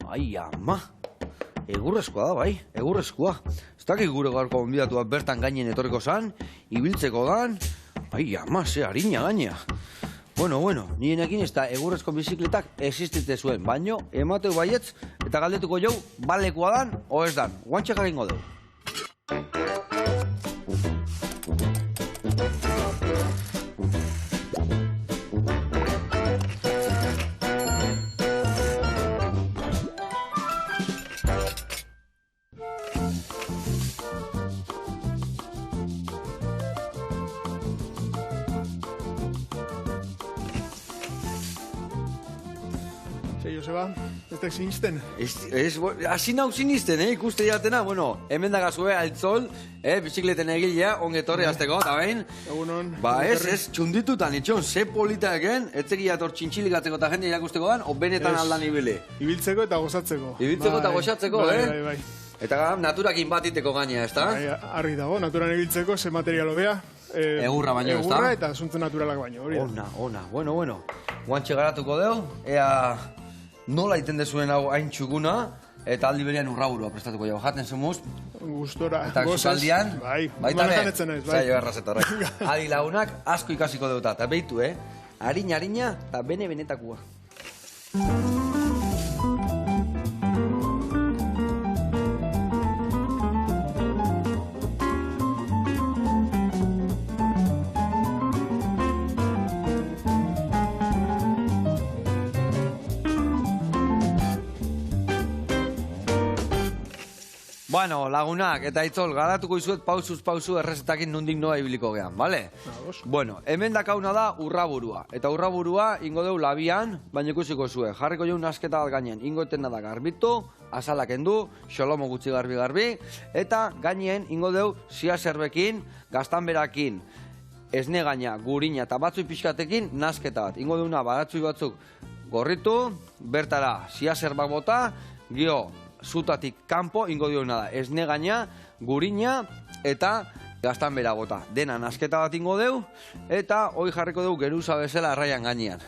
Ai, ama. Egurrezkoa da, bai, egurrezkoa. Ez dakik gure gaurko gonbidatua bertan gainen etorriko zan, ibiltzeko dan. Ai, ama, ze harina gaina. Bueno, nienekin ez da egurrezko bizikletak existite zuen, baino emateu baietz eta galdetuko jau balekoa dan o ez dan. Guantxe jakingo dugu. Joseba, ez da sinisten? Hasi nau sinisten, ikuste jatena, hemen dagazue altzol, bizikleten egilea, ongetorri azteko, eta behin? Egunon. Ba ez, txunditutan, itxon, ze polita egen, etzeki ator txintxilikatzeko eta jende irakusteko dan, o benetan aldan ibili. Ibiltzeko eta gozatzeko. Ibiltzeko eta gozatzeko, Bai. Eta naturakin batiteko gaina, ez da? Argi dago, naturan ibiltzeko, ze material hobea. Egurra baino, ez da? Egurra eta zuntze naturalak baino, hori. Ona, bueno. Guantxe garatuko deu, ea nola iten dezuen hau hain txuguna, eta aldi berian urraburua prestatuko jau. Jaten zemuz. Gustora, eta gozaldian. Bai, baitanen. Bai. Zailo errazetarra. Adi lagunak asko ikasiko deuta, eta behitu, harina, eta benetakoa. Bueno, lagunak, eta itzol, garatuko izuet pausuz pausu errezetakin nondik noa ibiliko gehan, bale? Bueno, hemen dakauna da urraburua. Eta urraburua ingo deu labian, baina ikusiko zuen. Jarriko jo nasketa bat gainen, ingo eten da garbitu, azalak endu, xolomo gutxi garbi, eta gainen ingo deu ziazerbekin, gaztanberakin, esne gaina, gurina eta batzui pixkatekin nasketa bat. Ingo deuna baratzui batzuk gorritu, bertara ziazerbak bota, gio, zutatik kanpo ingo diona da, esne gaina, gurina eta gaztanbera bota. Dena nasketa bat ingo deu, eta hoi jarriko deu geruza bezala arraian gainean.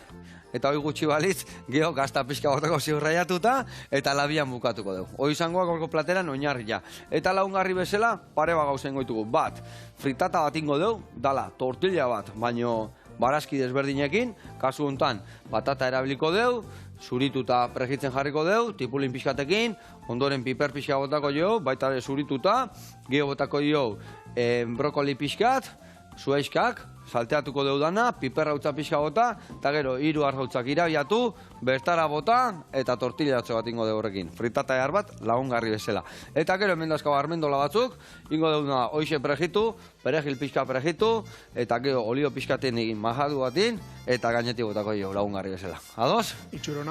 Eta hoi gutxi balitz, geho gazta pixka botako ziurraiatuta, eta labian bukatuko deu. Hoi izangoa gorko plateran oinarria. Eta laungarri bezala, pare bat gauzen goitugu. Bat, fritata bat ingo deu, dala, tortilla bat, baino barazki desberdinekin, kasu hontan, batata erabiliko deu, zurituta pregitzen jarriko deu, tipulin pixkatekin, ondoren piper pixka botako jo, baita zurituta, geho botako jo brokoli pixkat, zuaiskak, salteatuko deu dana, piper hautza pixka bota, eta gero, hiru arrautzak irabiatu, bertara bota, eta tortillatxo bat ingo deu horrekin. Fritata ehar bat, lagungarri bezala. Eta gero, hemen dazkaba armendola batzuk, ingo deuna hoxe pregitu, perejil pixka pregitu, eta gero, olio pixkaten egin majadu batin, eta gainetik botako jo, lagungarri bezala. Ados? Itxura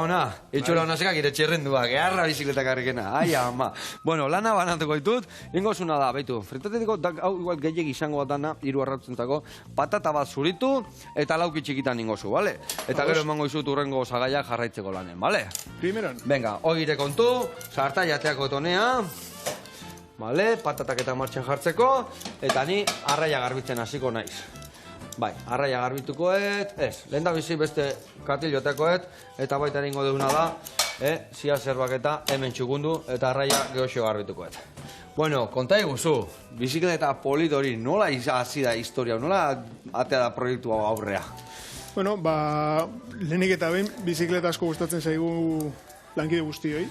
ona. Itxura ona zekak ire txerrendua, geharra bizikletak harrikena. Ai, ama. Bueno, lana banatuko ditut, ingo zuna da, baitu, fritatetiko, hau igual gehiagi izango bat dana, hiru arrautzentako, patata bat zuritu eta lauki txikitan ingozu, bale? Eta gero emango izut urrengo osagaiak jarraitzeko lanen, bale? Primeran. Venga, hogire kontu, sarta jateako tonea, bale? Patatak eta martxan jartzeko, eta ni arraia garbitzen hasiko naiz. Bai, arraia garbitukoet, lehen da bizi beste katil jotekoet, eta baita ingo deuna da, ziazerbak eta hemen txukundu, eta arraia gehoxo garbitukoet. Bueno, konta iguzu, bizikleta polit hori nola hasi da historia, nola atea da proiektu hau aurrea? Bueno, lehenik eta behin bizikleta asko gustatzen zaigu lankide guztioi.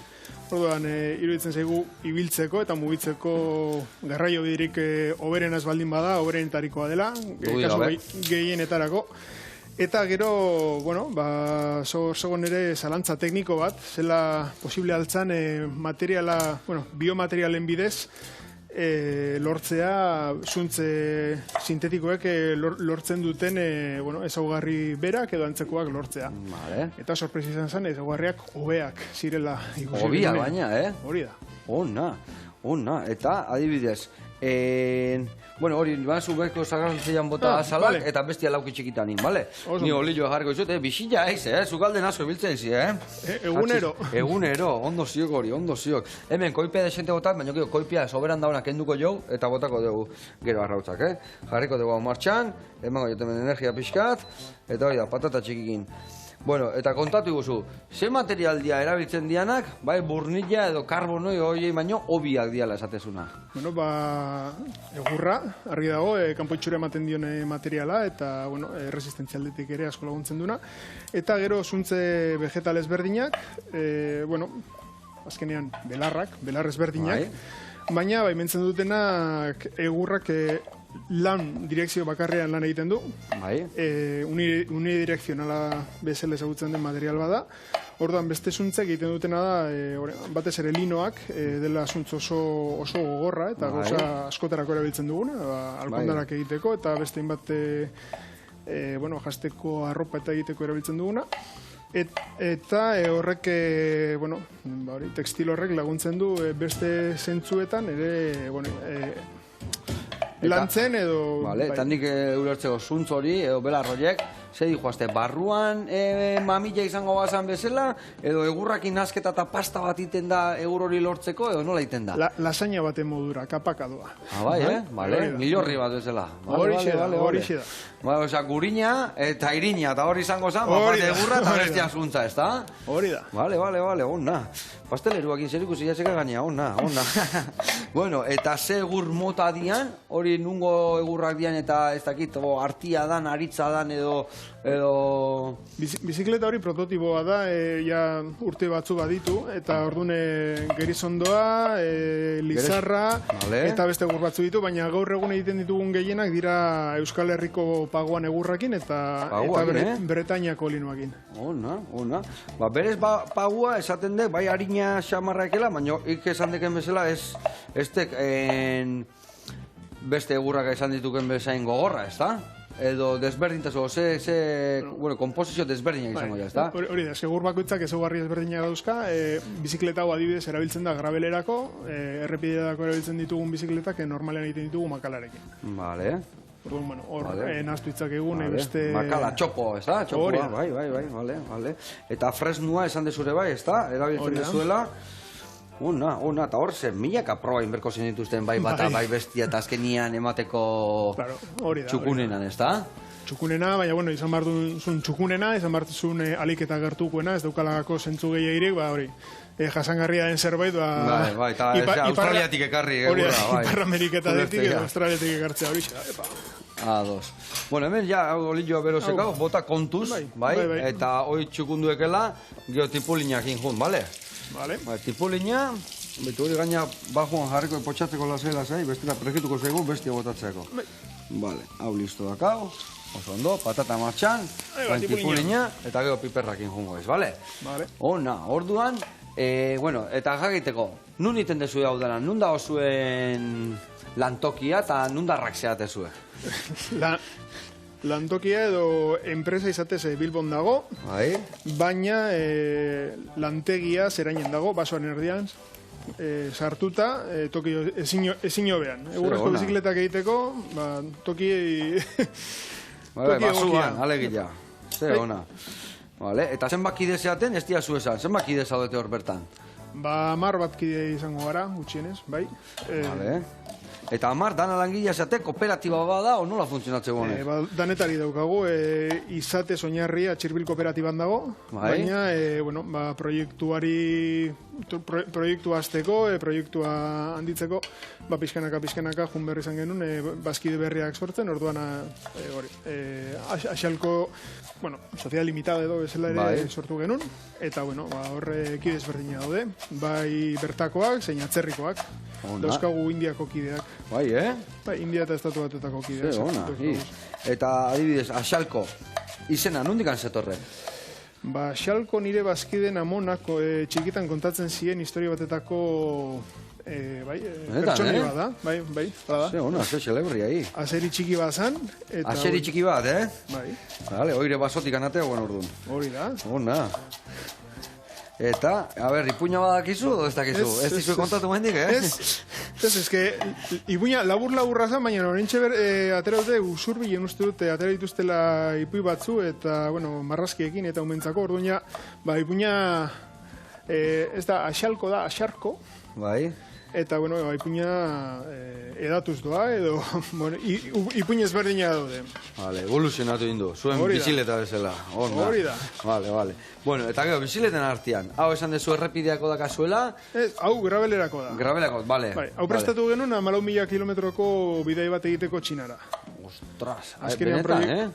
Orduan, iruditzen zaigu ibiltzeko eta mugitzeko garraio biderik hoberenaz baldin bada, hoberenetarikoa dela, kasu gehienetarako. Eta gero, zegoen ere zalantza tekniko bat, zela posible altzan biomaterialen bidez lortzea zuntze sintetikoek lortzen duten ezaugarri berak edo antzekoak lortzea. Eta sorpresa izan zen, ezaugarriak hobeak zirela ikusi. Hobia baina, Hori da. Ona, eta adibidez, hori, banazu berko zagarrantzeian bota azalak eta bestia lauki txikitan, bale? Ni olioa jarriko izut, bisila eiz, zukalden asko biltzen izi, Egunero, ondo ziok hori, ondo ziok. Hemen koipia desente botat, baina koipia soberan dauna kenduko jau, eta botako dugu gero arrautzak, Jarriko dugu hau martxan, emango jotemen energia pixkat, eta hori da, patata txikikin. Bueno, eta kontatu iguzu, ze material dia erabiltzen dianak, bai, burnilla edo karbonoi horiei baino hobiak diala esatezuna? Bueno, egurra, argi dago, kanpo itxura ematen dione materiala, eta, bueno, resistentzialdetik ere asko laguntzen duna. Eta gero, zuntze vegetal ezberdinak, bueno, azkenean, belar ezberdinak, baina, baimentzen dutenak egurrak lan direkzio bakarrean lan egiten du. Unidirekzionala bezala ezagutzen den material bada. Orduan beste zuntzek egiten dutena da, batez ere linoak, dela zuntz oso gogorra, eta gauza askotarako erabiltzen duguna, alkondarak egiteko, eta beste inbat, jasteko arropa eta egiteko erabiltzen duguna. Eta horrek, tekstil horrek laguntzen du beste zentzuetan, ere, lantzen edo... Eta nik ulertzeko zuntz hori, edo belarroiek, ze dijoazte, barruan mamila izango bazan bezala, edo egurrakin nasketa eta pasta bat iten da egur hori lortzeko, edo nola iten da? Lasaina baten modura, kapakadoa. Bale, milorri bat bezala. Horixe da. Osa, gurina eta irina, eta hori izango zan, bat egurra eta bestia zuntza, ez da? Hori da. Bale, onna. Pasteleruak inzeriku zilatzeka gaina, onna. Bueno, eta ze egur mota dian, hori nungo egurrak dian eta ez dakit, artia dan, aritza dan edo... Bizikleta hori prototipoa da, ja urte batzu baditu, eta orduan gerizondoa, lizarra, eta beste egur batzu ditu, baina gaur egun egiten ditugun gehienak dira Euskal Herriko paguan egurrakin eta Bretainiako linoakin. Ona. Berez pagua esaten dek, bai harina xamarrakela, baina ik esan deken bezala ez tek beste egurrak esan dituken bezain gogorra, ez da? Edo desberdintazo, komposizio desberdinak izango ja, ez da? Hori da, egur bakoitzak ezaugarri desberdinak dauzka, bizikleta hau adibidez erabiltzen da gravelerako, errepideako erabiltzen ditugun bizikletak normalean egiten ditugu makalarekin. Bale. Orduan, hor, nahaztu itzak egun, beste... Makala, txopo, ez da? Txopoa, bai, bale. Eta fresnua esan dezure bai, ez da? Erabiltzen dezuela. Una, eta hor zen, milaka proba inberko zen dituzten bai bata, bai bestia, eta azkenian emateko txukunenan, ez da? Txukunena, baina, izan behar duzun txukunena, izan behar duzun alik eta gertukuena, ez daukalako zentzu gehiagirik, hori, jasangarria den zerbait, Bai, eta Australiatik ekarri, egurra, bai. Ipar-Ameriketatik, eta Australiatik ekartzea hori, Ados. Bueno, hemen ja, olilloa berozekau, bota kontuz, bai, eta hori txukunduekela, geotipulinak injun, bale? Tipulina, betu hori gaina bajuan jarriko potxatzeko lasai, bestela prefituko zaigu, bestia botatzeko. Vale, hau listo dakau, oso ondo, patata martxan, tipulina, eta gero piperrakin jungo ez, bale? Ona, orduan, eta jakiteko, nun iten dezu hau dena, nun dago zuen lantokia eta nun darrak zeatezue? Lantokia edo enpresa izatez Bilbon dago, baina lantegia zerainen dago, basoan erdian, sartuta, toki ezin hobean. Egurrezko bizikletak egiteko, toki basuan, alegila. Ze ona. Eta zenbat kide zeaten, ez dira zu esan, zenbat kide zaudete hor bertan? 10 bat kide izango gara, gutxienez, bai. Eta Amar, dana langilea zate, kooperatiba bada, o nola funtzionatzen honek? Danetari daukagu, izate soñarria txirbil kooperatiban dago, baina, proiektua azteko, proiektua handitzeko, pizkanaka jun berri izan genuen, bazkide berriak sortzen, orduan, axalko, sozial limitada edo bezala ere sortu genuen, eta, horre kidez berdina daude, bai bertakoak, zein atzerrikoak, dauzkagu Indiako kideak. Bai, Bai, India eta Estatu Batuetako kideak. Ze ona, eta adibidez, axalko, izena, nondikan zetorre? Axalko nire bazkiden amonak txikitan kontatzen ziren historia batetako pertsoni bada. Bai, bada. Ze ona, ze xelebri ahi. Azeri txiki bazan. Azeri txiki bat, Bai. Vale, oire basotik anatea guen orduan. Hori da. Ona. Eta, ipuña badakizu, edo ez dakizu? Ez dizue kontatu mendik, Ez que, ipuña labur-laburra zan, baina horrentxe atera dute usurbilen uste dute, atera dituztela ipui batzu, eta, marrazkiekin eta umentzako, orduan ipuña, ez da, axalko da, axarko. Bai. eta, bueno, ipuina edatuz doa, edo, bueno, ipuin ezberdina daude. Vale, evoluzionatu indu, zuen bizikleta bezala. Hori da. Vale. Bueno, eta gero, bizikleten artean, hau esan dezu errepideako dakazuela? Hau grabelerako da. Grabelerako, vale. Hau prestatu genuen 14.000 kilometroko bidai bat egiteko Txinara. Ostras, azkenean benetan,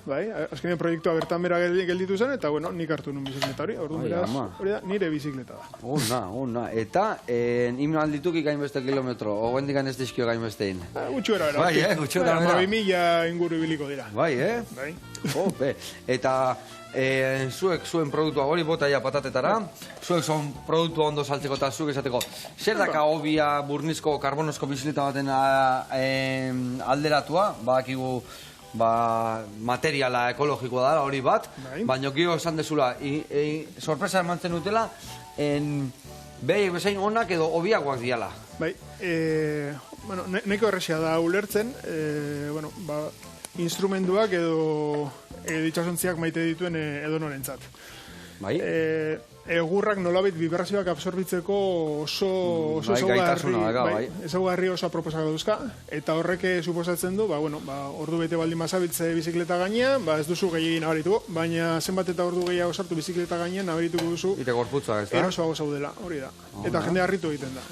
azkenean proiektua bertan bera gelditu zen, eta, bueno, nik hartu nun bizikleta hori. Orduan beraz, hori da, nire bizikleta da. Ona. Eta, himno aldituk gainbeste kilometro, ogendik ez dizkio gainbestein. Gutxu era. Bai, gutxu era. 2.000 inguru ibiliko dira. Bai, Bai. Jope. Eta, zuek zuen produktua hori bota ja patatetara, zuek zuen produktua ondo saltzeko eta zuek esateko, zer daka hobia burnizko karbonosko bizikleta baten alderatua, badakigu materiala ekologikoa da hori bat, baina gero esan dezula, sorpresa emantzen dutela, behiek bezain onak edo hobiagoak diala. Bai, nahiko erresia da ulertzen, instrumentuak edo itxasontziak maite dituen edonorentzat. Bai? Egurrak nolabait vibrazioak absorbitzeko oso ezaugarri oso aproposak dauzka, eta horrek suposatzen du, ordu bete baldin mazabitze bizikleta gainean, ez duzu gehiagin nabarituko, baina zenbat eta ordu gehiago sartu bizikleta gainean nabarituko duzu erosoago zaudela, hori da. Eta jende harritu egiten da.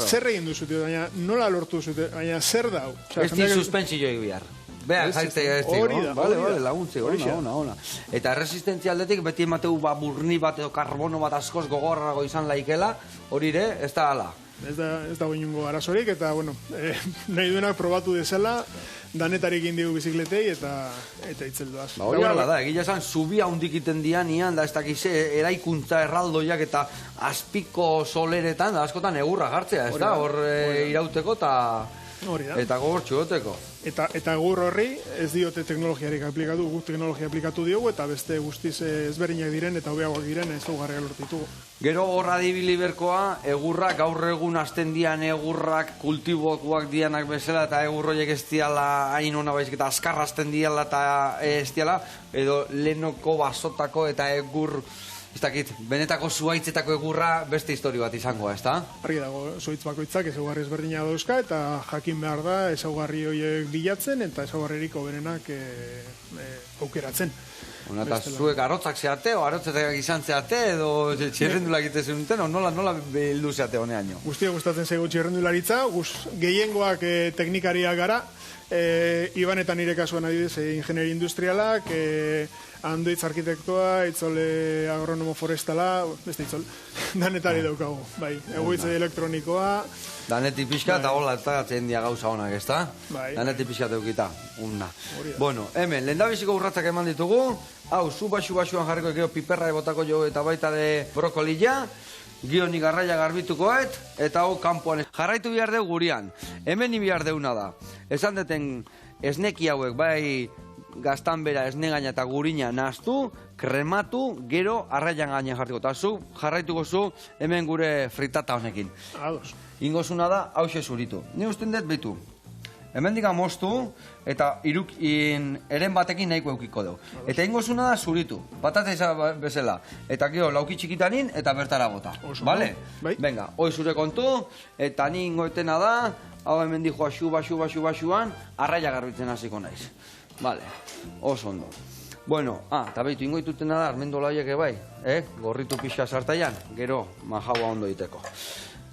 Zer egin duzute, baina nola lortu duzute, baina zer da? Ez di suspensioik bihar. Beha, jaiztea ez digo. Vale, laguntze, ona. Eta erresistentzia aldetik beti emateu burni bat edo karbono bat askoz gogorrago izan laikela, hori ere, ez da ala. Ez da goinungo arazorik, eta, nahi duenak probatu dezala, danetarik indigu bizikletei eta itzeldoaz. Hori ala da, egila esan, zubia hundik iten dian, da ez dakize, eraikuntza erraldoiak eta azpiko soleretan, da askotan egurra jartzea, ez da, hor irauteko eta gogortxu goteko. Eta gur horri ez diote teknologiarik aplikatu, guk teknologia aplikatu diogu, eta beste guztiz ezberdinak diren eta hobeagoak diren ezaugarriak lortu ditugu. Gero horra dibili berkoa, egurrak gaur egun hasten dian egurrak kultiboak dianak bezala eta egurroiek ez diala hain hona baizik eta azkarra hasten diala eta ez diala, edo lehenoko basotako eta egur, ez dakit, benetako zuaitzetako egurra beste histori bat izangoa, ez da? Argi dago, zuaitz bakoitzak ezaugarri ezberdina dauzka eta jakin behar da ezaugarri horiek bilatzen eta ezaugarririk hoberenak aukeratzen. Eta zuek arotzak zeate, o arotzetak izan zeate, edo txirrendulak itezen duten, o nola bildu zeate honeaino? Guztia gustatzen zaigu txirrendularitza, gehiengoak teknikariak gara, Iban eta nire kasuan adibidez ingenieri industrialak, Andoitz arkitektoa, Itzole agronomo forestala, beste Itzol, danetari daukagu, bai, egoitz elektronikoa. Danetik pixka eta hola eta gatzen dia gauza honak, ez da? Danetik pixka teukita, unna. Bueno, hemen, lehendabiziko urratzak eman ditugu, hau, zu baxu-baxuan jarriko ekeo piperra ebotako jo eta baita de brokolila, Gioni garraia garbitukoet, eta hau kanpoan. Jarraitu behar dugu gurian. Hemen ni behar deuna da. Esan deten esneki hauek, bai gaztan bera esne gaina eta gurina nahaztu, krematu, gero arraian gaina jartiko. Eta zu, jarraituko zu, hemen gure fritata honekin. Ados. Ingozuna da, hause zuritu. Ni usten dut behitu. Hemen diga moztu, eta eren batekin nahiko eukiko dugu. Eta ingozuna da zuritu, patatesa bezala. Eta gero lauki txikitanin, eta bertara bota. Bale? Venga, hoi zure kontu, eta ni ingoetena da, hau hemen dijo baxuan, arraia garbitzen hasiko naiz. Bale, oso ondo. Bueno, eta behitu ingoitutena da, armendola horiek bai, gorritu pixa sartaian, gero majaua ondo iteko.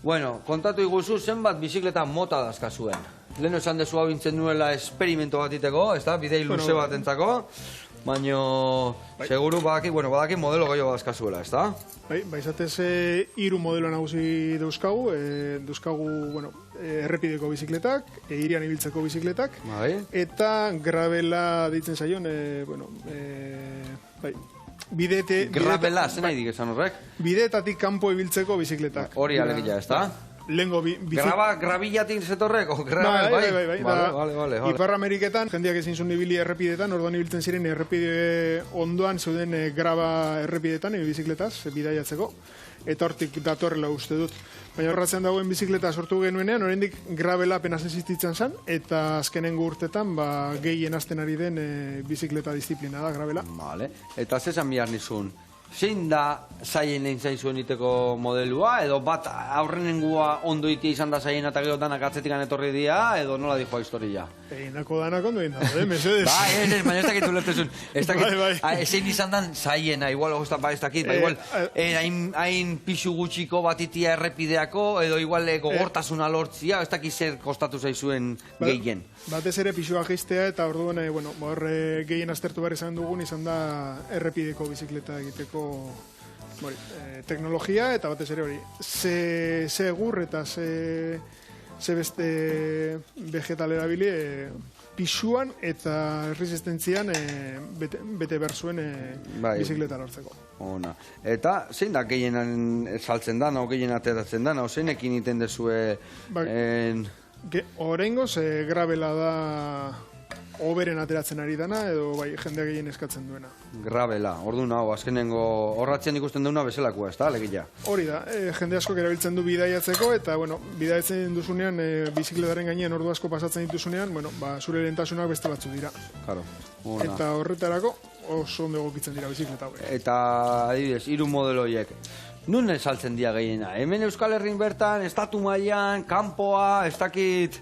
Bueno, kontatu iguzu zenbat bizikleta mota dazkazuen. Lehen esan dezu hau bintzen nuela esperimento bat iteko, ez da, bidei luze bat entzako, baina seguru badaki modelo gehiago dazkazuela, ez da? Baizatez 3 modelo nagusi dauzkagu, errepideko bizikletak, hirian ibiltzeko bizikletak, eta grabela deitzen zaion, grabela, zen nahi dik esan horrek? Bideetatik kanpo ibiltzeko bizikletak. Hori alegia, ez da? Grabillatik zetorrek? Bai. Ipar Ameriketan, jendeak ezin zuen ibili errepidetan, orduan ibiltzen ziren errepide ondoan zeuden graba errepidetan, bizikletaz, bidaiatzeko, eta hortik datorrela uste dut. Baina horratzen dagoen bizikleta sortu genuenean, oraindik grabela apenas existitzen zen, eta azkenengo urtetan gehien hasten ari den bizikleta disiplina da, grabela. Eta zezan bihar nizun, zein da zaien lehen zain zuen iteko modelua, edo bat aurrenengua ondo iti izan da zaien eta gero danak atzetik etorri dira, edo nola dijoa historia? Eginako danak ondo egin dago, mesedez. Ba, baina ez dakit ulertezun. Ez dakit, Bai. zein izan dan zaiena, igual ez dakit, igual, hain pixu gutxiko bat itia errepideako, edo igual gogortasuna lortzia, ez dakit zer kostatu zaizuen gehien. Batez ere pixua geistea eta orduan, gehien aztertu behar izan dugun izan da errepideko bizikleta egiteko teknologia eta batez ere hori. Ze egur eta ze beste vegetal erabili pixuan eta resistentzian bete behar zuen bizikleta lortzeko. Ona. Eta zein da gehienan saltzen dana, o gehien ateratzen dana, o zeinekin iten dezue... Horrengoz, grabela da oberen ateratzen ari dana, edo jendea gehien eskatzen duena. Grabela, ordu nago, azkenengo horratzen ikusten duena bezalakoa, ez da, alegia? Hori da, jende asko erabiltzen du bidaiatzeko, eta, bidaiatzen duzunean, bizikletaren gainean ordu asko pasatzen dituzunean, zure lehentasunak beste batzu dira. Claro, ona. Eta horretarako oso ondo egokitzen dira bizikleta hauek. Eta, adibidez, 3 modelo horiek. Nun saltzen dira gehiena? Hemen Euskal Herrin bertan, estatu mailan, kanpoa, ez dakit...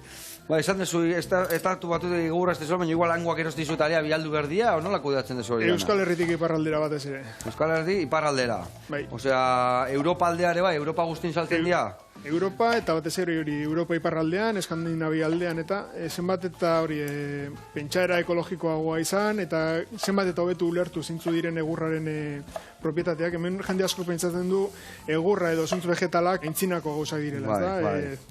esan dezu, estatu batu gugurra ez dezu, baina igual hangoak erostizu eta alea bialdu berdia, o nola kudeatzen dezu hori? Euskal Herritik iparraldera batez ere. Euskal Herri iparraldera. Bai. Osea, Europa aldeare bai, Europa guztin saltzen dira? Europa eta batez ere hori Europa iparraldean, Eskandinavia aldean eta zenbat eta hori pentsaera ekologikoagoa izan eta zenbat eta hobetu ulertu zintzu diren egurraren propietateak. Hemen jende asko pentsatzen du egurra edo zuntz vegetalak aintzinako gauzak direla.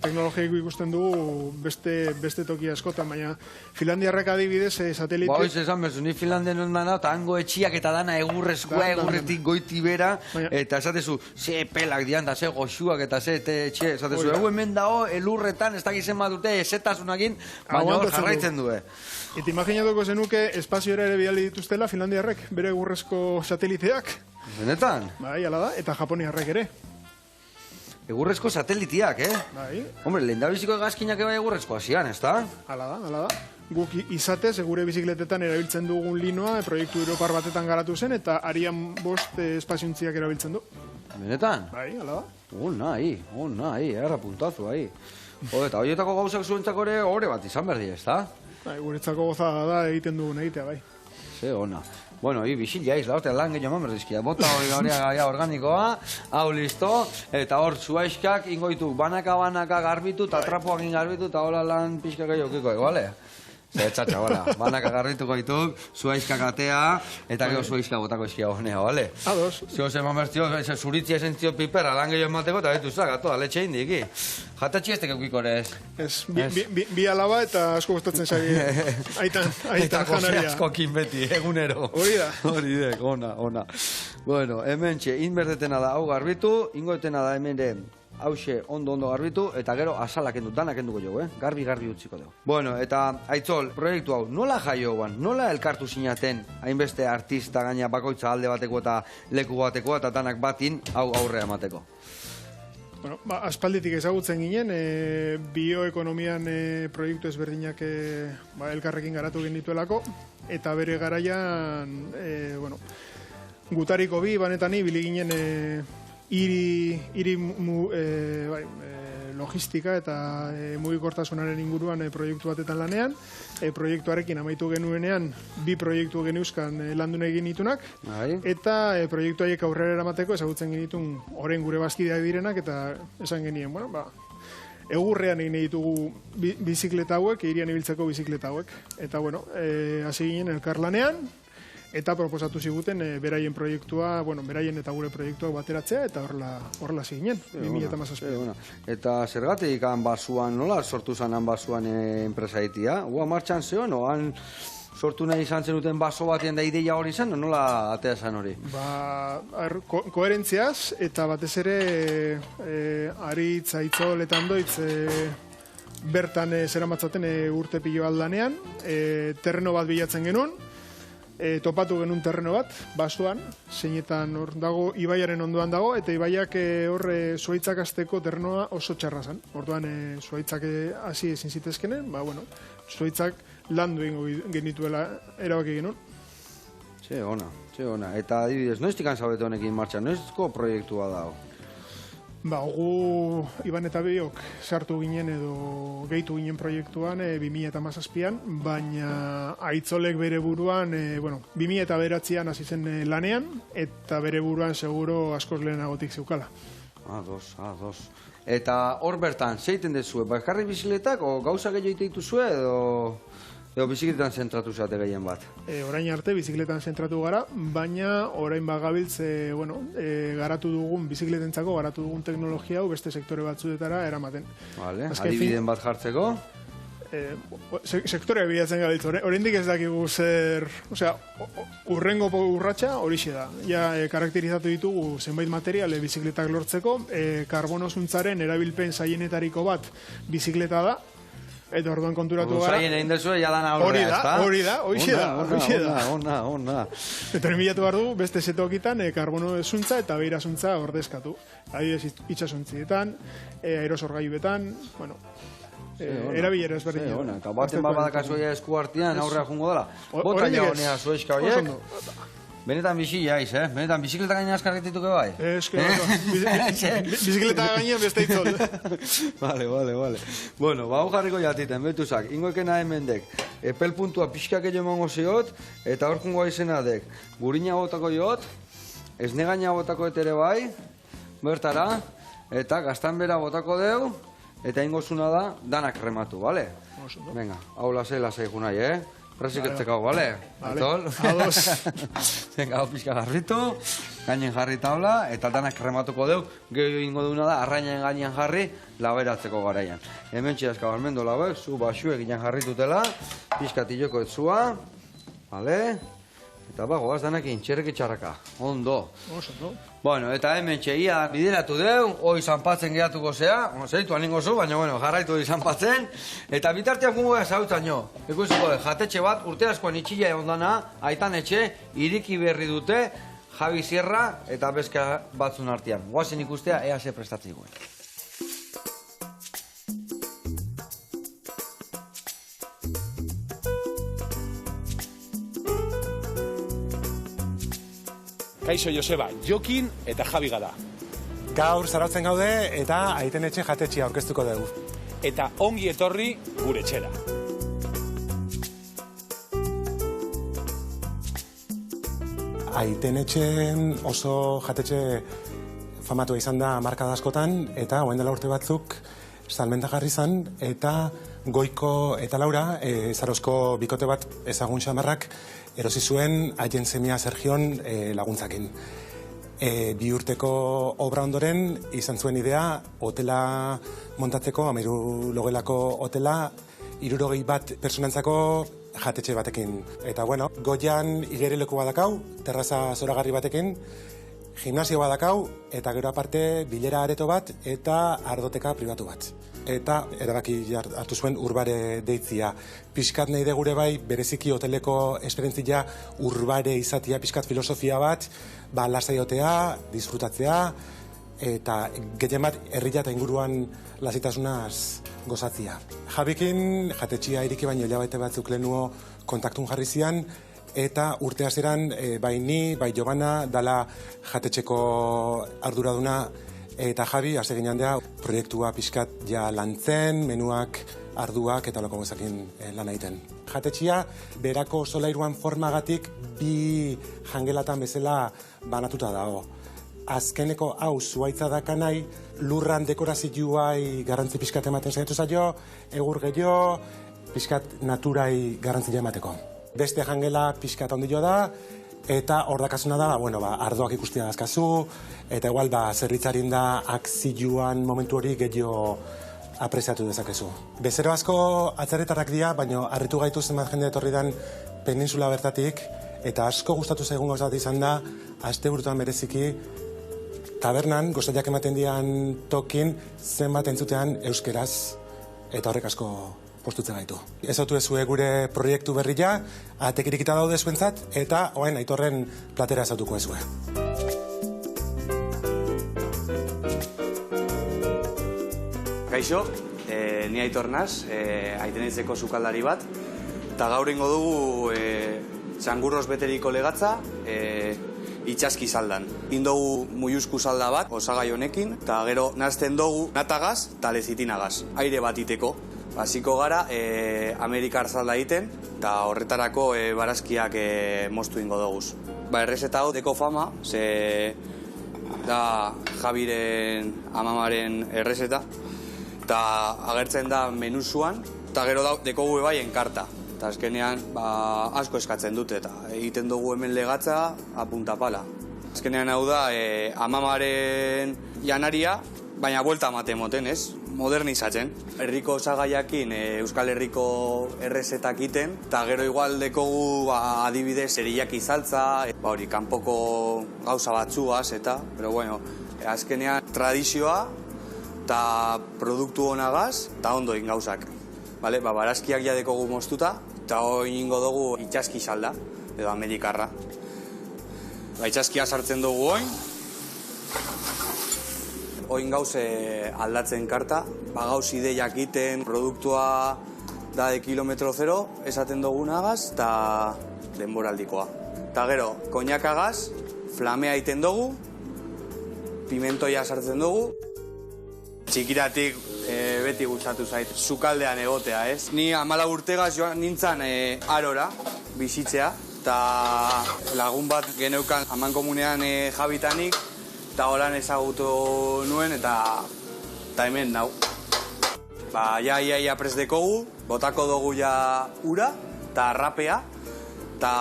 Teknologiako ikusten dugu beste toki askotan, baina Finlandiarrek adibidez satelite... Ba, esan bezu, ni Finlandian non dana, eta hango etxiak eta dana egurrezkoa, egurretik goiti bera, eta esatezu, ze pelak dian da, ze goxuak eta ze etxe, esatezu, hemen dago, elurretan, ez dakizen badute, esetasunakin, baina hor jarraitzen du. Eta imaginatuko zenuke espazioera ere bidali dituztela Finlandiarrek, bere egurrezko sateliteak. Benetan? Bai, ala da, eta Japoniarrek ere. Egurrezko satelitiak, Bai. Hombre, lehendabiziko egazkinak eba egurrezko hasian, ez da? Ala da. Guk izatez, gure bizikletetan erabiltzen dugun linoa, proiektu europar batetan garatu zen, eta Arian 5 espaziontziak erabiltzen du. Benetan? Bai, ala da. Nahi, erra puntazu, ahi. Eta horietako gauzak zuentzako ere hore bat izan berdi, ez da? Bai, guretzako gozada da egiten dugun egitea, bai. Ze, ona. Bueno, bizila izla, hostia, lan gehiago eman berdizkia. Bota hori gaia organikoa, hau listo, eta hor zuaiskak ingoitu banaka garbitu, eta trapoak ingarbitu, eta hola lan pixka gehiago kiko, bale? Txatxa, banaka garbituko dituk, zuaiskak atea, eta gero zuaiska botako eskia honea, bale? Ados. Zio zeman bertzio, zuritzia esentzio pipera, lan gehiago emateko, eta betu zak, atoa, letxe indiki. Jatatxi ez tekukiko ere ez? Ez, bi alaba eta asko gustatzen zari. Aitan janaria. Eta askokin beti, egunero. Hori da. Hori dek, ona. Bueno, hemen txe, inberdetena da hau garbitu, ingoetena da hemen de hause ondo garbitu, eta gero azalak endu, danak enduko jo, garbi utziko dugu. Bueno, eta Aitzol, proiektu hau, nola jaio guan, nola elkartu sinaten, hainbeste artista gaina bakoitza alde bateko eta leku bateko, eta danak batin hau aurrea emateko? Bueno, aspalditik ezagutzen ginen, bioekonomian proiektu ezberdinak elkarrekin garatu genituelako, eta bere garaian, gutariko bi, banetan ibili ginen logistika eta mugikortasunaren inguruan proiektu batetan lanean. Proiektuarekin amaitu genuenean, 2 proiektu geneuzkan landun egin ditunak, eta proiektu haiek aurrera eramateko ezagutzen genitun oren gure bazkideak direnak, eta esan genien, egurrean egin ditugu bizikleta hauek, hirian ibiltzeko bizikleta hauek. Eta, hasi ginen elkarlanean, eta proposatu ziguten beraien proiektua, beraien eta gure proiektua bateratzea, eta horrela ziginen, 2017. Eta zergatik han basuan, nola sortu zan han basuan enpresa egitea? Ua martxan zeon, han sortu nahi izan zenuten baso batean da ideia hori zen, nola atea zen hori? Koherentziaz, eta batez ere Aritz, Aitzol eta Andoitz bertan zeramatzaten urte pilo aldanean, terreno bat bilatzen genuen, topatu genuen terreno bat, basoan, zeinetan hor dago, ibaiaren ondoan dago, eta ibaiak hor zuaitzak azteko terrenoa oso txarra zen. Orduan zuaitzak hasi ezin zitezkenen, zuaitzak landu ingo genituela erabaki genuen. Txe ona. Eta adibidez, noiztik anzabete honekin martxan, noizko proiektua dago? Gu Iban eta biok sartu ginen edo gehitu ginen proiektuan 2017an, baina Aitzolek bere buruan, 2009an hasi zen lanean, eta bere buruan seguro askoz lehenagotik zeukala. Ados. Eta hor bertan, zeiten dezue, bakarrik bizikletak, o gauza gehiago dituzue edo bizikletan zentratu zate gehien bat? Orain arte bizikletan zentratu gara, baina orain bagabiltz, bizikletentzako garatu dugun teknologia hau beste sektore batzuetara eramaten. Vale, adibideen bat jartzeko? Sektorea bilatzen gabiltz, oraindik ez dakigu zer, urrengo urratsa horixe da. Ja, karakterizatu ditugu zenbait materiale bizikletak lortzeko, karbono zuntzaren erabilpen zailenetariko bat bizikleta da, eta orduan konturatu gara. Zaien egin dezue, jadan aurrea, ez da? Hori da. Ona. Eta bilatu behar du, beste zetokitan, karbono zuntza eta beira zuntza ordezkatu. Adibidez itxasuntzietan, aerosorgailuetan, erabilera ezberdinetan. Eta baten badakazuia esku artean aurrea jungo dela. Bota ja honea zueska horiek. Benetan bizila aiz, Benetan bizikleta gainean azkarretituke bai? Bizikleta gainean beste itzol. Vale. Bueno, hau jarriko jatiten, betuzak. Ingoekena hemendek, epel puntua pixkak egin emango ziot, eta hor jungoa izena dek, gurina botako jot, esnegaina botako etere bai, bertara, eta gaztanbera botako deu, eta ingozuna da, danak rematu, bale? Venga, hau lasai junai, Presik etzekau, bale? Ados. Venga, hau pixka garritu, gainen jarri tabla, eta danak rematuko deu, gehiago ingo duna da, arrainen gainean jarri, laberatzeko garaian. Hemen txidazka balmendo labek, zu basue ginen jarritutela, pixka tiloko etzua, bale? Eta goaz danekin, txerreki txarraka, ondo. Bueno, eta hemen txeia bideratu deu, hoi zanpatzen gehatuko zea, zeitu aningo zu, baina jarraitu hoi zanpatzen, eta bitartean fungo da zautzen jo. Ikusiko, jatetxe bat, urte askoan itxila egon dana, aitan etxe, iriki berri dute, Javi Sierra eta bezka batzun artean. Guazen ikustea, ea ze prestatzen guen. Kaixo Joseba, Jokin eta Javi gara. Gaur zarautzen gaude eta aiten etxe jatetxea aurkeztuko dugu. Eta ongi etorri gure etxera. Aiten etxen oso jatetxe famatua izan da markada askotan, eta oen dela urte batzuk salmenta jarri izan, eta Goiko eta Laura, Zarozko bikote bat ezagun xamarrak, erosi zuen haien semia Sergion laguntzakin. 2 urteko obra ondoren izan zuen idea hotela montatzeko, 13 logelako hotela, 61 personantzako jatetxe batekin. Eta goian igerileko badakau, terraza zoragarri batekin, gimnasio badakau, eta gero aparte bilera areto bat eta ardoteka pribatu bat. Eta erabaki hartu zuen urbare deitzia. Piskat nahi gure bai, bereziki hoteleko esperientzia urbare izatia, piskat filosofia bat, lasaiotea, disfrutatzea, eta gehien bat herria eta inguruan lasitasunaz gozatzia. Jabikin jatetxia iriki baino hilabete batzuk lehenuo kontaktun jarri zian, eta urte hasieran bai ni, bai Jobana, dala jatetxeko arduraduna, eta Javi, hasi ginen da, proiektua pixkat ja lantzen, menuak, arduak eta olako gozakin lan egiten. Jatetxia, berako solairuan formagatik 2 jangelatan bezala banatuta dago. Azkeneko hau zuaitza dakanai, lurran dekorazioai garrantzi pixkat ematen saiatu zaio, egur gehiago, pixkat naturai garrantzi emateko. Beste jangela pixkat ondillo da, eta hor dakazuna da, ardoak ikustia dazkazu, eta igual zerbitzarin da akzioan momentu hori gehiago apreziatu dezakezu. Bezero asko atzaretarrak dira, baina harritu gaitu zenbat jende etorri dan peninsula bertatik, eta asko gustatu zaigun gauzat izan da, asteburutan bereziki, tabernan, gozatiak ematen dian tokin, zenbat entzutean euskeraz, eta horrek asko postutze gaitu. Ez autu ezue gure proiektu berria, atek irikita daude zuentzat, eta oain Aitorren platera ez autuko ezue. Kaixo, ni Aitor naz, Aiteneitzeko sukaldari bat, eta gaur ingo dugu txangurroz beteriko legatza, itxaski saldan. Indogu muiuzku salda bat, osagai honekin, eta gero nazten dugu natagaz eta lezitinagaz, aire bat iteko. Hasiko gara Amerikar salda egiten, eta horretarako barazkiak moztu ingo doguz. Errezeta hau deko fama, ze da Javiren amamaren errezeta, eta agertzen da menuzuan, eta gero dekogu bai enkarta. Eta azkenean asko eskatzen dute, eta egiten dugu hemen legatza apuntapala. Azkenean hau da amamaren janaria, baina buelta moten, ez? Modernizatzen. Herriko osagaiakin Euskal Herriko errezetak iten, eta gero igual dekogu adibidez erillaki saltza, hori kanpoko gauza batzuaz, eta, pero bueno, azkenean tradizioa eta produktu honagaz, eta ondo egin gauzak. Barazkiak ja dekogu moztuta, eta hori ingo dugu itxaski salda, edo amerikarra. Itxaskia sartzen dugu oin. Oin gauz aldatzen karta, gauz ideiak iten, produktua da de kilometro zero, esaten dugunagaz, eta denboraldikoa. Eta gero, koñakagaz, flamea iten dugu, pimentoia sartzen dugu. Txikiratik beti gustatu zait, sukaldean egotea, ez? Ni 14 urtegaz joan nintzen arora, bizitzea, eta lagun bat geneukan amankomunean Javitanik, eta holan ezagutu nuen, eta hemen nau. Ia prest dekogu, botako dugu ja ura, eta rapea, eta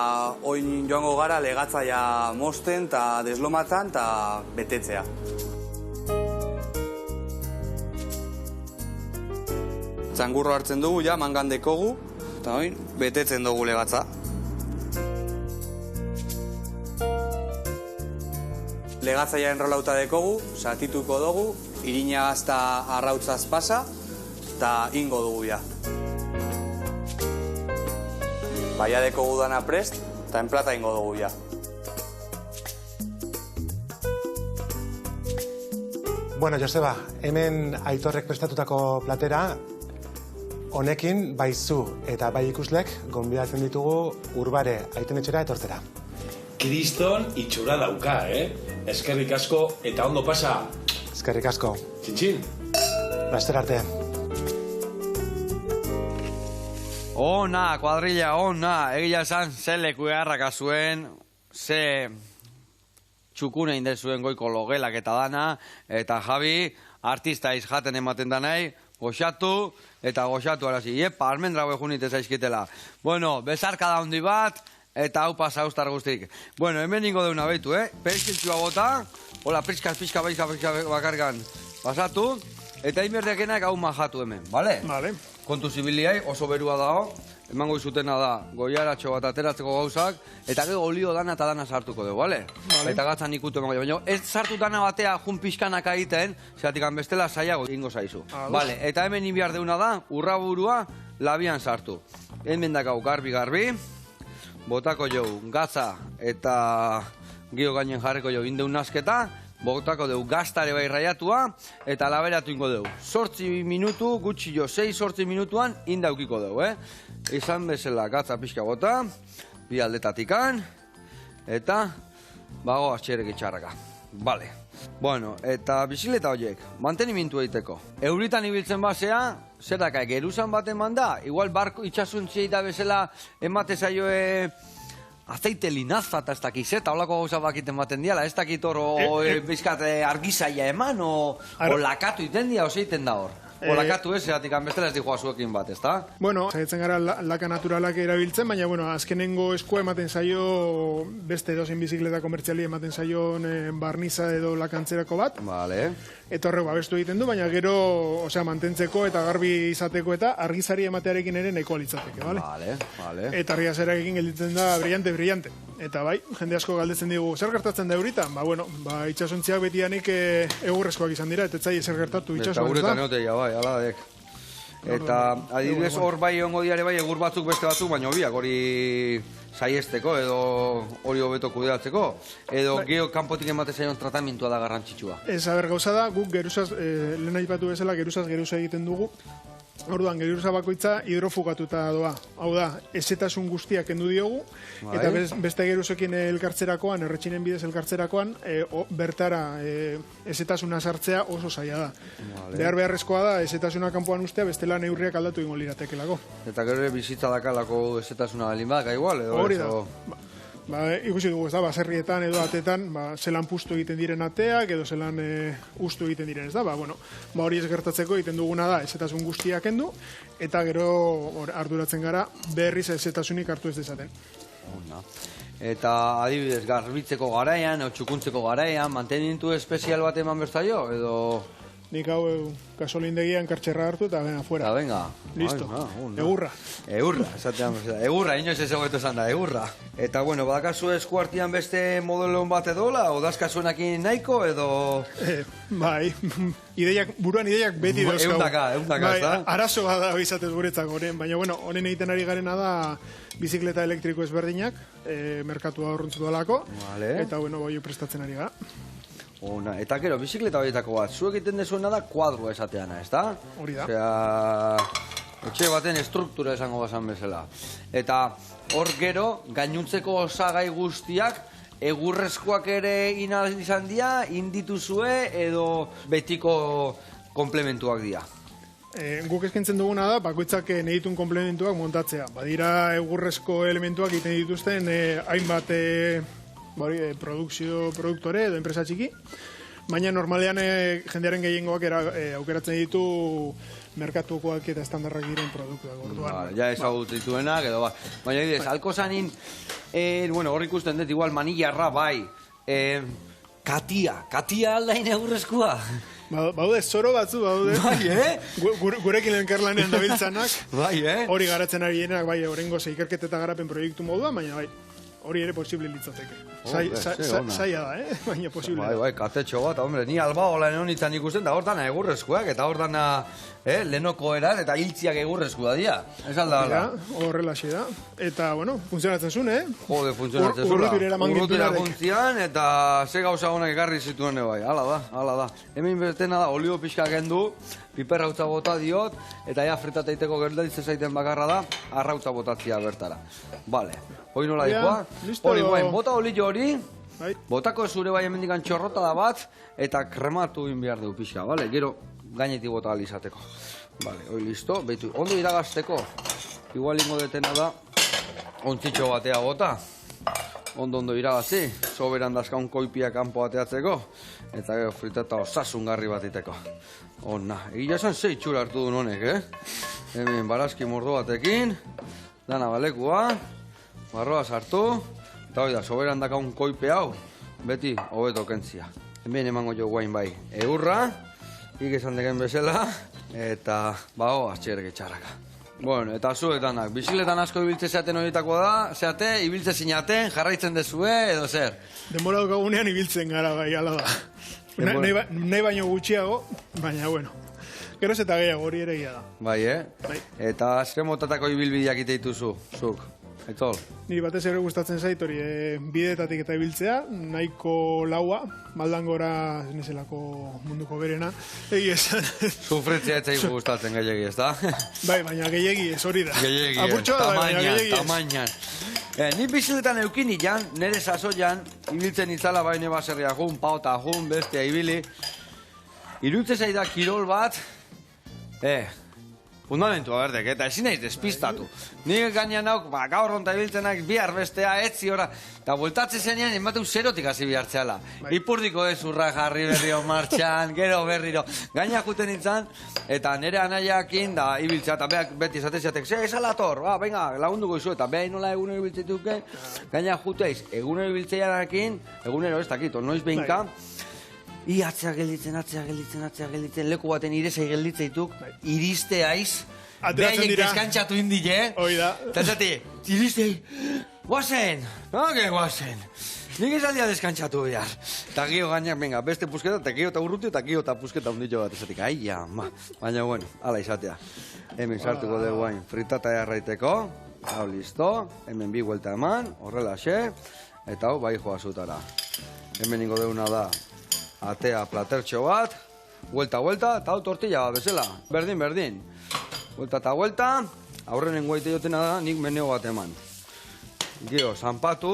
oin joango gara legatza ja mozten, eta deslomatan, eta betetzea. Txangurro hartzen dugu, ja, mangan dekogu, eta oin betetzen dugu legatza. Legatzaia enrolauta dekogu, satituko dugu, irinagaz eta arrautzaz pasa, eta ingo dugu ja. Ja dekogu dana prest, eta enplata ingo dugu ja. Bueno, Joseba, hemen Aitorrek prestatutako platera, honekin bai zu eta bai ikuslek gonbidatzen ditugu Urbare Aitenetxera etortzera. Kriston itxura dauka, Eskerrik asko eta ondo pasa. Eskerrik asko. Txintxin. Laster arte. Ona, kuadrilla, ona. Egia esan, ze leku eharraka zuen, ze txukune indezuen goiko logelak eta dana, eta Javi, artista izjaten ematen da nahi, goxatu, eta goxatu arazi. Iepa, almendra behunite zaizkitela. Bueno, bezarka da hondi bat, eta hau pasa ustar guztik. Bueno, hemen ingo deuna behitu, Perixiltxua bota, hola, pixka bakargan pasatu, eta inberdekenak hau majatu hemen, bale? Bale. Kontu zibiliai, oso berua dago, emango izutena da, goiaratxo bat ateratzeko gauzak, eta gero olio dana eta dana sartuko dugu, bale? Eta gatzan ikutu emango, baina ez sartu dana batea jun pixkanaka egiten, zeratik bestela zaiago ingo zaizu. Bale, eta hemen inbiar deuna da, urraburua labian sartu. Hemen dakau garbi, botako jau gatza eta gio gainen jarriko jau indeun nasketa, botako dugu gaztare bai raiatua eta laberatu ingo dugu. 8 minutu, gutxi jo, 6-8 minutuan indaukiko dugu, Izan bezala gatza pixka bota, bi aldetatikan, eta bago atxerek itxarraka. Bale. Bueno, eta bizikleta horiek, mantenimintu egiteko. Euritan ibiltzen basea, zer daka, geruzan bat eman da? Igual barko itxasuntziei da bezala emate zaioe azeite linaza eta ez dakizeta, holako gauza bakiten baten diala, ez dakit hor bizkat argizaia eman, o lakatu iten dia, oseiten da hor. Olakatu ez, zeratik bestela ez dihoa zuekin bat, ez da? Bueno, zaitzen gara laka naturalak erabiltzen, baina, bueno, azkenengo eskua ematen zaio, beste edozein bizikleta komertziali ematen zaion barniza edo lakantzerako bat. Vale. Eta horrek babestu egiten du, baina gero, osea, mantentzeko eta garbi izateko eta argizari ematearekin ere nahikoa litzateke, bale? Vale. Eta argazararekin gelditzen da brillante. Eta bai, jende asko galdetzen digu, zer gertatzen da euritan? Itxasontziak betianik egurrezkoak izan dira, eta ez zai zer gertatu itxasoan, ez da? Aladek. Eta adibidez hor bai ongo diare bai egur batzuk beste batzuk, baina hobiak hori saiesteko edo hori hobeto kudeatzeko, edo geho kanpotik emate zaion tratamentua da garrantzitsua. Ez, gauza da, guk geruzaz, lehen aipatu bezala, geruzaz geruza egiten dugu, Orduan, geruza bakoitza hidrofugatuta doa. Hau da, ezetasun guztiak kendu diogu, eta beste geruzekin elkartzerakoan, erretxinen bidez elkartzerakoan, bertara ezetasuna sartzea oso zaila da. Beharrezkoa da, ezetasuna kanpoan ustea, bestela neurriak aldatu ingo liratekelako. Eta gero bizitza dakalako ezetasuna balin badaka igual, edo? Hori da. Ikusi dugu, ez da, baserrietan edo atetan, zelan pustu egiten diren ateak, edo zelan ustu egiten diren, ez da, hori ez gertatzeko egiten duguna da, ezetasun guztiak kendu, eta gero arduratzen gara berriz ezetasunik hartu ez dezaten. Eta adibidez, garbitzeko garaian, o txukuntzeko garaian, mantenimentu espezial bat eman berzaio, edo... Nik hau gasolindegian kartxerra hartu eta venga, fuera. Eta venga. Listo. Egurra. Egurra, esatean bezala. Egurra, inoiz ez egoetu esan da, egurra. Eta, bueno, badakazu eskuartian beste modeloen bat edola, o dazkazuenakin nahiko, edo... Bai, buruan ideiak beti dauzkau. Eundaka, ez da? Arazo bada bizatez guretzak honen, baina, bueno, honen egiten ari garena da bizikleta elektriko ezberdinak, merkatua horrontzu dolako, eta, bueno, bai prestatzen ari gara. Eta gero, bizikleta horietako bat, zuek egiten dezuena da kuadroa esateana, ez da? Hori da. Osea, etxe baten estruktura esango bazan bezala. Eta hor gero, gainuntzeko osagai guztiak, egurrezkoak ere izan dira, indituzue edo betiko komplementuak dira. Guk eskaintzen duguna da, bakoitzak nahi ditun komplementuak montatzea. Badira egurrezko elementuak egiten dituzten hainbat produktore edo enpresa txiki, baina normalean jendearen gehiengoak aukeratzen ditu merkatukoak eta estandarrak diren produktuak. Ja ezagut dituenak, edo baina idez, alkozanin, hor ikusten dut, igual manillarra bai, katia aldain egurrezkoa? Baude, zoro batzu baude. Bai, Gurekin lenkarlanean dabiltzanak. Bai, Hori garatzen ari denak, bai, horrengo ikerketa eta garapen proiektu moduan, baina bai, hori ere posible litzateke. Zaila da, baina posible da. Bai, katetxo bat, hombre, ni albaola nonitan ikusten, da hortan egurrezkoak, eta hortan lehenoko eran, eta hiltziak egurrezkoa dira. Ez alda, hala. Horrela xe da. Eta, bueno, funtzionatzen zuen, Jode, funtzionatzen zuen. Urrutira funtzian, eta ze gauza honak ekarri zituen bai. Hala da. Hemen bertena da, olio pixka kendu, piperrautza bota diot, eta ja fritateiteko gerdaitze zaiten bakarra da, arrautza botatzia bertara. Vale. Hoi nola dikoa? Hori guain, bota olio hori, botako zure bai hemendikan txorrota da bat, eta krematu egin behar dugu pixka, bale? Gero gainetik bota alizateko. Bale, hoi listo, behitu, ondo iragazteko, igual ingo detena da, ontzitxo batea bota, ondo iragazi, soberan dazkaun koipia kanpo bateatzeko, eta gero fritata osasungarri bat iteko. Ona, egia esan zei txura hartu duen honek, Hemen barazki mordo batekin, dana balekua, barroa sartu, eta hori da, soberan dakaun koipe hau, beti hobeto kentzia. Hemen emango jo guain bai, egurra, esan deken bezala, eta atxerke txarraka. Bueno, eta zuetanak, bizikletan asko ibiltze zeaten horietako da, zeate, ibiltze zinaten, jarraitzen dezue, edo zer? Denbora dukagunean ibiltzen gara bai, ala da. Nahi baino gutxiago, baina, bueno, geroz eta gehiago hori ere egia da. Bai, Bai. Eta zer motatako ibilbideak ite dituzu, zuk? Etol? Ni batez ere gustatzen zait hori bideetatik eta ibiltzea, nahiko laua, Maldangora neselako munduko berena, egi esan. Sufritzea etzai gustatzen gehiagi, ez da? Bai, baina gehiagi ez hori da. Gehiagi, tamainan. Ni bizikletan eukin ilan, nire sasoian, ibiltzen itzala baine baserria jun, pauta jun, bestea ibili. Irutze zaida kirol bat, fundamentua berdek, eta ezin naiz despistatu. Nik gainean nauk, gaur honta ibiltzenak bihar bestea, etzi ora, eta bueltatze zenean emateu zerotik hasi bihartzeala. Ipurdiko ez urra jarri berrio martxan, gero berriro. Gaina juten nintzen, eta nire anaiakin da ibiltzea, eta beak beti esateziatek, ze, esalator, venga, lagunduko izu, eta beha inola egunero ibiltzetuke, gaina juteiz, egunero ibiltzeianakin, egunero ez dakit, noiz behinka, atzea gelditzen, leku baten irezai gelditzeituk, iriste aiz, behaiek deskantzatu indile, eta zati, iriste, guazen, guazen, nik esaldia deskantzatu behar. Eta gio gainak, venga, beste pusketa, eta gio eta urruti, eta gio eta pusketa undillo bat, esatik, aia, baina, bueno, ala izatea. Hemen sartuko dugu hain, fritata jarraiteko, hau listo, hemen bi guelta eman, horrela xe, eta hau bai joa zutara. Hemen ingo deuna da, atea platertxo bat, vuelta, eta hau tortilla bat bezala, berdin. Buelta eta buelta, aurrenen guaite jotena da, nik meneo bat eman. Gero, zanpatu,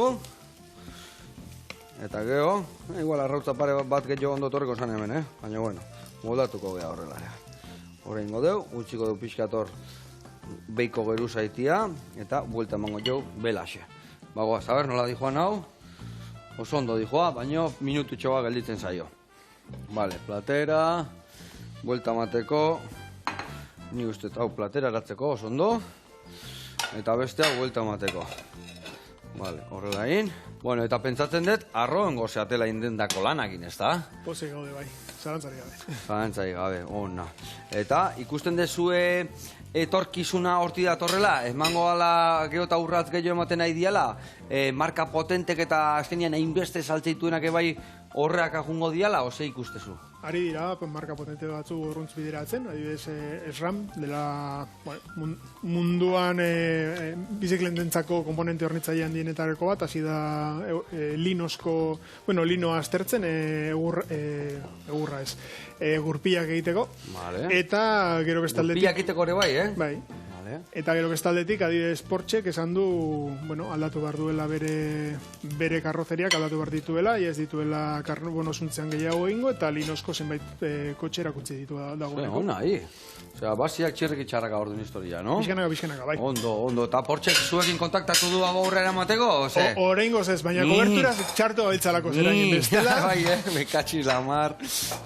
eta gero, igual arrautza pare bat gehiago ondo torreko zan hemen, baina bueno, moldatuko geha horrela. Horrein godeu, utziko du pixkator beiko geru zaitia, eta buelta emango jau belaxe. Bagoaz, a ber, nola dijoan hau, oso ondo dijoa, baina minutu txoa gelditzen zaio. Vale, platera, buelta mateko, ni uste hau platera eratzeko oso ondo, eta bestea buelta mateko. Vale, horrela egin. Bueno, eta pentsatzen dut, arroengo zeatela indendako lanakin, ez da? Pozik gaude bai, zalantzari gabe. Zalantzari gabe, ona. Eta ikusten dezue etorkizuna horti datorrela, emango gala gero eta urratz gehiago ematen nahi diala, marka potentek eta azkenean hainbeste saltzeituenak ebai horreak ajungo diala, ose ikustezu? Ari dira, marka potente batzu urruntz bideratzen, adibidez SRAM, dela munduan biziklententzako komponente hornitzailean dienetareko bat, hasi da linoa aztertzen, egurra ez, gurpiak egiteko, eta gero bestaldetik... Gurpiak egiteko ere bai, Bai. Eta gero bestaldetik, adibidez Porsche, esan du, aldatu behar duela bere karrozeriak, aldatu behar dituela, ez dituela karbono zuntzean gehiago egingo, eta linosko zenbait kotxe erakutsi ditu dagoeneko. Ona, Osea, basiak txirrik itxarraka orduan historia, no? Bizkanaka, bai. Ondo. Eta Porsche zuekin kontaktatu du aurrera emateko, ose? Horrengoz ez, baina kobertura txartu gabiltzalako zerain bestela. Bai, me katxi la mar.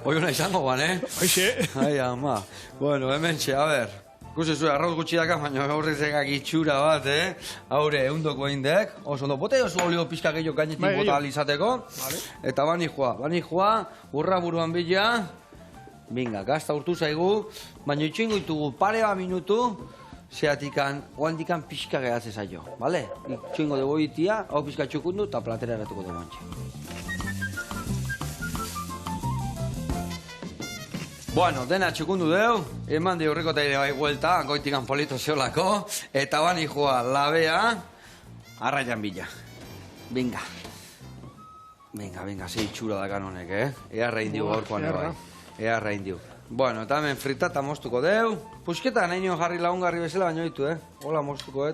Hoi una izango ban, Hoixe. Ai, ama. Bueno, hemen txe, a ber. Ikusi zuen, arrauz gutxi daka, baina aurrezekak itxura bat, Haure, eundoko eindek. Oso ondo, bote oso olio pixka gehiago gainetik bota alizateko. Eta bani joa, urra buruan bila. Binga, gazta urtu zaigu, baina itxoingo ditugu pare bat minutu, zeatikan, oandikan pixka gehatzen zaio, bale? Itxoingo dugu itia, hau pixka txukundu, eta platera eratuko dugu antxe. Bueno, dena txukundu deu, eman di horriko ere bai guelta, goitikan polito zeolako, eta bani joa labea, arraian bila. Binga. Binga, ze itxura dakan honek, Ea rein digu gaurkoan bai. Ea rein diu. Bueno, eta hemen fritata moztuko deu. Pusketa nahi nion jarri lagungarri bezala baino ditu, Hola moztuko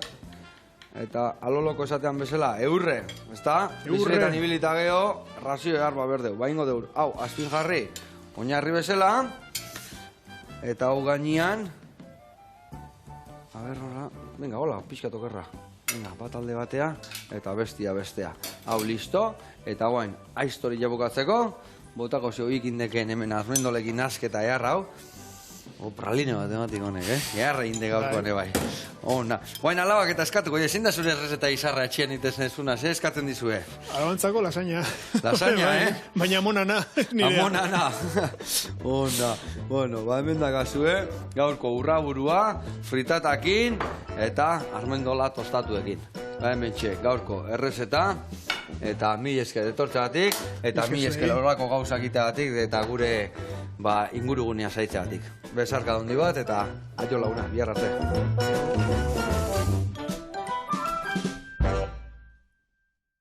Eta aloloko esatean bezala, eurre, ezta? Bizietan ibilita geho, razio egarba berdeu. Baingo deur, hau, azpin jarri, oinarri bezala. Eta hau gainean. A ber, hola. Venga, hola, pixka tokerra. Venga, bat alde batea, eta bestea. Hau, listo. Eta guain, aiztori jabukatzeko. Botako zeo ikindeken hemen azmendolekin asketa eharra hau. Praline bat ematik honek, Eharra inde gaurkoan bai. Ona. Guain alabak eta eskatuko, zein da zure errezeta izarra etxien itezen zuna, eskatzen dizue? Alabantzako lasaña. Lasaña, Baina amonana. Amonana. Ona. Bueno, hemen dagazue, gaurko urraburua, fritatakin, eta armendola tostatuekin. Hemen txe, gaurko errezeta. Eta mil esker etortzeagatik, eta mil esker horrako gauzak iteagatik, eta gure ingurugunea zaitzeagatik. Besarka dondi bat, eta aio launa, bihar arte.